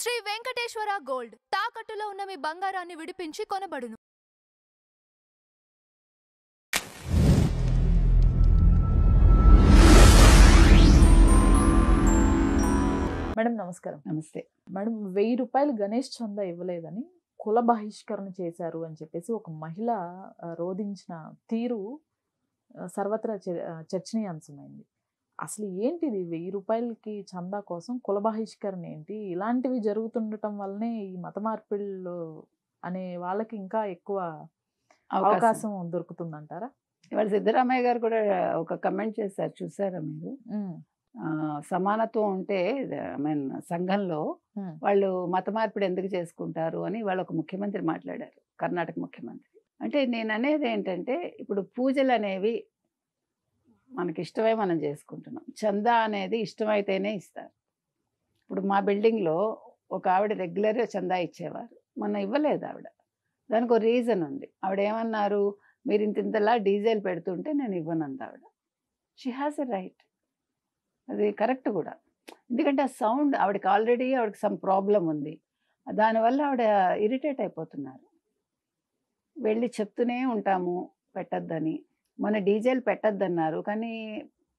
Shri Venkateswara gold తాకట్టులో ఉన్న మీ బంగారాన్ని విడిపించి కొనబడును. మేడం నమస్కారం. నమస్తే. మేడం 1000 రూపాయలు గణేష్ చందా ఇవ్వలేదని కుల బహిష్కరణ చేశారు అని చెప్పేసి ఒక మహిళ రోధించిన తీరు సర్వత్రా చర్చనీయాంశమైంది. అసలు ఏంటిది 1000 రూపాయలకి చందా కోసం కుల బహిష్కరణ ఏంటి? ఇలాంటివి జరుగుతుండటం వల్లనే ఈ మత మార్పిళ్ళు అనే వాళ్ళకి ఇంకా ఎక్కువ అవకాశం దొరుకుతుందంటారా? ఇవాళ సిద్ధరామయ్య గారు కూడా ఒక కమెంట్ చేశారు, చూసారా మీరు? సమానత్వం ఉంటే సంఘంలో వాళ్ళు మత మార్పిడి ఎందుకు చేసుకుంటారు అని వాళ్ళు ఒక ముఖ్యమంత్రి మాట్లాడారు, కర్ణాటక ముఖ్యమంత్రి. అంటే నేను అనేది ఏంటంటే, ఇప్పుడు పూజలు అనేవి మనకి ఇష్టమై మనం చేసుకుంటున్నాం. చందా అనేది ఇష్టమైతేనే ఇస్తారు. ఇప్పుడు మా బిల్డింగ్లో ఒక ఆవిడ రెగ్యులర్గా చందా ఇచ్చేవారు, మొన్న ఇవ్వలేదు ఆవిడ. దానికి ఒక రీజన్ ఉంది. ఆవిడ ఏమన్నారు, మీరు ఇంతలా డీజిల్ పెడుతుంటే నేను ఇవ్వనంత ఆవిడ. షీ హ్యాస్ ఎ రైట్, అది కరెక్ట్ కూడా. ఎందుకంటే ఆ సౌండ్ ఆవిడకి ఆల్రెడీ సమ్ ప్రాబ్లం ఉంది, దానివల్ల ఆవిడ ఇరిటేట్ అయిపోతున్నారు. వెళ్ళి చెప్తూనే ఉంటాము పెట్టద్దని. మన డీజిల్ పెట్టద్దన్నారు, కానీ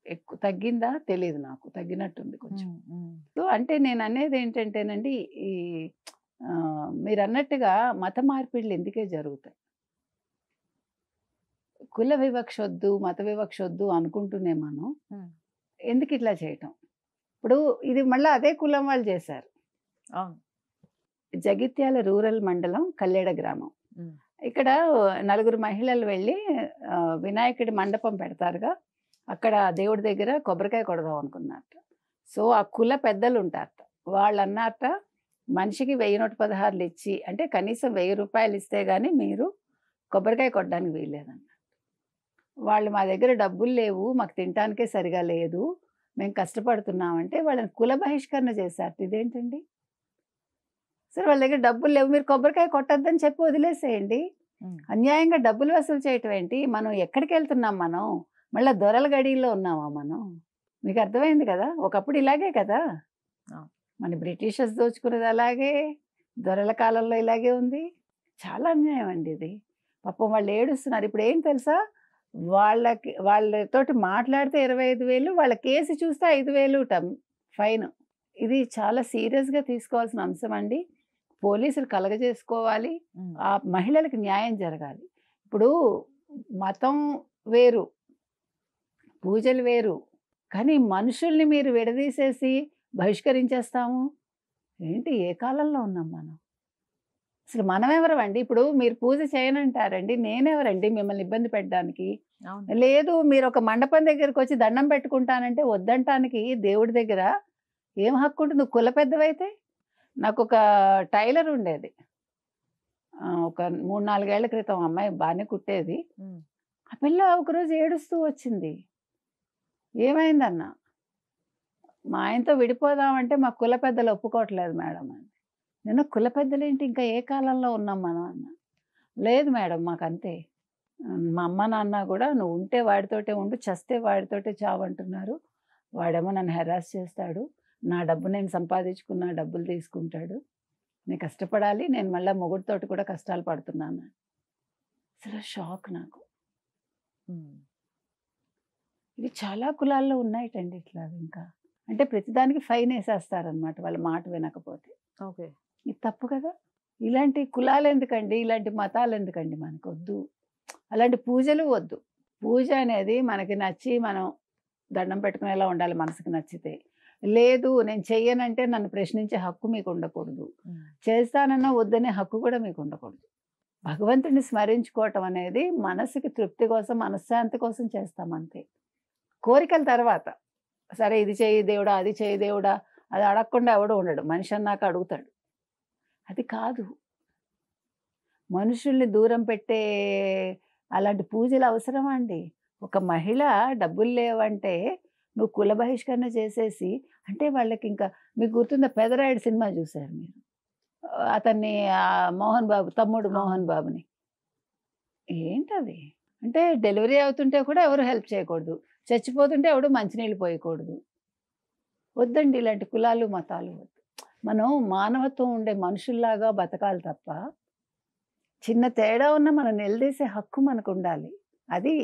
ఎక్కువ తగ్గిందా తెలియదు, నాకు తగ్గినట్టుంది కొంచెం. సో అంటే నేను అనేది ఏంటంటేనండి, ఈ మీరు అన్నట్టుగా మత మార్పిడులు ఎందుకే జరుగుతాయి? కుల వివక్ష వద్దు, మత వివక్ష వద్దు అనుకుంటూనే మనం ఎందుకు ఇట్లా చేయటం? ఇప్పుడు ఇది మళ్ళీ అదే కులం వాళ్ళు చేశారు. జగిత్యాల రూరల్ మండలం కల్లేడ గ్రామం. ఇక్కడ 4 మహిళలు వెళ్ళి వినాయకుడి మండపం పెడతారుగా, అక్కడ దేవుడి దగ్గర కొబ్బరికాయ కొడదాం అనుకున్నారట. సో ఆ కుల పెద్దలు ఉంటారట, వాళ్ళు అన్నారట, మనిషికి 1116 ఇచ్చి, అంటే కనీసం 1000 రూపాయలు ఇస్తే కానీ మీరు కొబ్బరికాయ కొట్టడానికి వీల్లేదన్న. వాళ్ళు మా దగ్గర డబ్బులు లేవు, మాకు తినటానికే సరిగా లేదు, మేము కష్టపడుతున్నామంటే వాళ్ళని కుల బహిష్కరణ చేశారు. ఇదేంటండి? సరే వాళ్ళ దగ్గర డబ్బులు లేవు, మీరు కొబ్బరికాయ కొట్టద్దని చెప్పి వదిలేసేయండి. అన్యాయంగా డబ్బులు వసూలు చేయటం ఏంటి? మనం ఎక్కడికి వెళ్తున్నాం? మనం మళ్ళీ దొరల గడిలో ఉన్నామా మనం? మీకు అర్థమైంది కదా, ఒకప్పుడు ఇలాగే కదా, మన బ్రిటిషర్స్ దోచుకునేది అలాగే, దొరల కాలంలో ఇలాగే ఉంది. చాలా అన్యాయం అండి ఇది. పాపం వాళ్ళు ఏడుస్తున్నారు. ఇప్పుడు ఏం తెలుసా, వాళ్ళతోటి మాట్లాడితే 25,000, వాళ్ళ కేసు చూస్తే 5,000 ఫైన్. ఇది చాలా సీరియస్గా తీసుకోవాల్సిన అంశం అండి. పోలీసులు కలగజేసుకోవాలి, ఆ మహిళలకు న్యాయం జరగాలి. ఇప్పుడు మతం వేరు, పూజలు వేరు, కానీ మనుషుల్ని మీరు విడదీసేసి బహిష్కరించేస్తాము ఏంటి? ఏ కాలంలో ఉన్నాం మనం? అసలు మనం ఎవరండి? ఇప్పుడు మీరు పూజ చేయనంటారండి, నేనెవరండి మిమ్మల్ని ఇబ్బంది పెట్టడానికి? లేదు, మీరు ఒక మండపం దగ్గరికి వచ్చి దండం పెట్టుకుంటానంటే వద్దంటానికి దేవుడి దగ్గర ఏం హక్కు ఉంటుంది? కుల పెద్దవైతే. నాకు ఒక టైలర్ ఉండేది, ఒక 3-4 ఏళ్ల క్రితం. అమ్మాయి బాగానే కుట్టేది. ఆ పిల్ల ఒకరోజు ఏడుస్తూ వచ్చింది. ఏమైందన్న? మా ఆయనతో విడిపోదామంటే మా కుల పెద్దలు ఒప్పుకోవట్లేదు మేడం అని. నేను కుల పెద్దలేంటి, ఇంకా ఏ కాలంలో ఉన్నాం మనం అన్న. లేదు మేడం, మాకు అంతే. మా అమ్మ నాన్న కూడా నువ్వు ఉంటే వాడితోటే ఉండు, చస్తే వాడితోటే చావంటున్నారు. వాడేమో నన్ను హెరాస్ చేస్తాడు, నా డబ్బు నేను సంపాదించుకున్న డబ్బులు తీసుకుంటాడు, నేను కష్టపడాలి, నేను మళ్ళీ మొగుడితోటి కూడా కష్టాలు పడుతున్నాను. అసలు షాక్ నాకు. ఇవి చాలా కులాల్లో ఉన్నాయటండి ఇట్లా. ఇంకా అంటే ప్రతిదానికి ఫైన్ వేసేస్తారనమాట వాళ్ళ మాట వినకపోతే. ఓకే, ఇది తప్పు కదా. ఇలాంటి కులాలు ఎందుకండి, ఇలాంటి మతాలు ఎందుకండి? మనకు వద్దు, అలాంటి పూజలు వద్దు. పూజ అనేది మనకి నచ్చి మనం దండం పెట్టుకునేలా ఉండాలి, మనసుకు నచ్చితే. లేదు నేను చెయ్యనంటే నన్ను ప్రశ్నించే హక్కు మీకు ఉండకూడదు, చేస్తానన్నా వద్దనే హక్కు కూడా మీకు ఉండకూడదు. భగవంతుడిని స్మరించుకోవటం అనేది మనసుకి తృప్తి కోసం, మనశ్శాంతి కోసం చేస్తాం అంతే. కోరికల తర్వాత సరే ఇది చేయి దేవుడా, అది చేయి దేవుడా, అది అడగకుండా ఎవడో ఉండడు. మనిషి అన్నాక అడుగుతాడు. అది కాదు, మనుషుల్ని దూరం పెట్టే అలాంటి పూజలు అవసరమా అండి? ఒక మహిళ డబ్బులు లేవంటే నువ్వు కుల బహిష్కరణ చేసేసి, అంటే వాళ్ళకి ఇంకా మీకు గుర్తుందా, పెదరాయుడు సినిమా చూశారు మీరు? అతన్ని మోహన్ బాబు తమ్ముడు మోహన్ బాబుని. ఏంటది? అంటే డెలివరీ అవుతుంటే కూడా ఎవరు హెల్ప్ చేయకూడదు, చచ్చిపోతుంటే ఎవడు మంచినీళ్ళు పోయకూడదు. వద్దండి ఇలాంటి కులాలు మతాలు వద్దు. మనం మానవత్వం ఉండే మనుషుల్లాగా బతకాలి తప్ప చిన్న తేడా ఉన్న మనం నిలదీసే హక్కు మనకు ఉండాలి. అది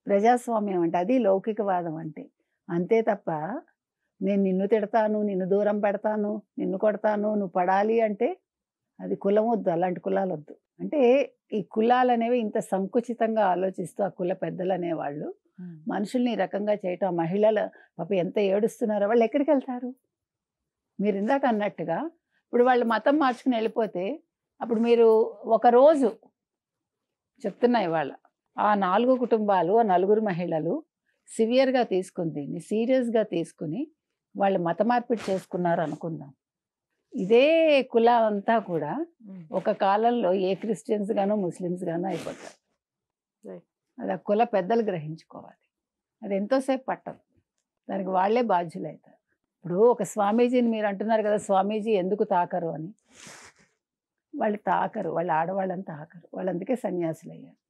ప్రజాస్వామ్యం అంటే, అది లౌకికవాదం అంటే. అంతే తప్ప నేను నిన్ను తిడతాను, నిన్ను దూరం పెడతాను, నిన్ను కొడతాను, నువ్వు పడాలి అంటే అది కులం వద్దు, అలాంటి కులాలు వద్దు. అంటే ఈ కులాలు అనేవి ఇంత సంకుచితంగా ఆలోచిస్తూ ఆ కుల పెద్దలు అనేవాళ్ళు మనుషుల్ని ఈ రకంగా చేయటం, ఆ మహిళలు పాపం ఎంత ఏడుస్తున్నారో, వాళ్ళు ఎక్కడికి వెళ్తారు? మీరు ఇందాక అన్నట్టుగా ఇప్పుడు వాళ్ళు మతం మార్చుకుని వెళ్ళిపోతే అప్పుడు మీరు ఒకరోజు చెప్తున్నా ఇవాళ ఆ 4 కుటుంబాలు, ఆ 4 మహిళలు సివియర్గా తీసుకుని దీన్ని సీరియస్గా తీసుకుని వాళ్ళు మత మార్పిడి చేసుకున్నారు అనుకుందాం. ఇదే కులం అంతా కూడా ఒక కాలంలో ఏ క్రిస్టియన్స్ గానో ముస్లిమ్స్ గానో అయిపోతారు. Right. అది ఆ కుల పెద్దలు గ్రహించుకోవాలి. అది ఎంతోసేపు పట్టదు, దానికి వాళ్ళే బాధ్యులు అవుతారు. ఇప్పుడు ఒక స్వామీజీని మీరు అంటున్నారు కదా, స్వామీజీ ఎందుకు తాకరు అని. వాళ్ళు తాకరు, వాళ్ళు ఆడవాళ్ళని తాకరు, వాళ్ళు అందుకే సన్యాసులు అయ్యారు.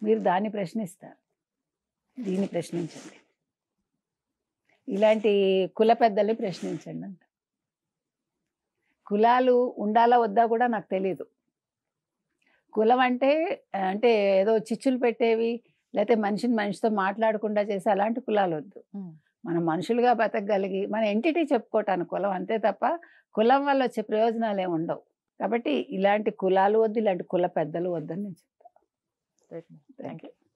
మీరు దాన్ని ప్రశ్నిస్తారు, దీన్ని ప్రశ్నించండి. ఇలాంటి కుల పెద్దల్ని ప్రశ్నించండి అంట. కులాలు ఉండాలా వద్దా కూడా నాకు తెలీదు. కులం అంటే అంటే ఏదో చిచ్చులు పెట్టేవి, లేకపోతే మనిషిని మనిషితో మాట్లాడకుండా చేసి అలాంటి కులాలు వద్దు. మనం మనుషులుగా బతకగలిగి మన ఎంటిటీ చెప్పుకోవటానికి కులం, అంతే తప్ప కులం వల్ల వచ్చే ప్రయోజనాలు ఏమి ఉండవు. కాబట్టి ఇలాంటి కులాలు వద్దు, ఇలాంటి కుల పెద్దలు వద్దని నేను చెప్తాను. Thank you.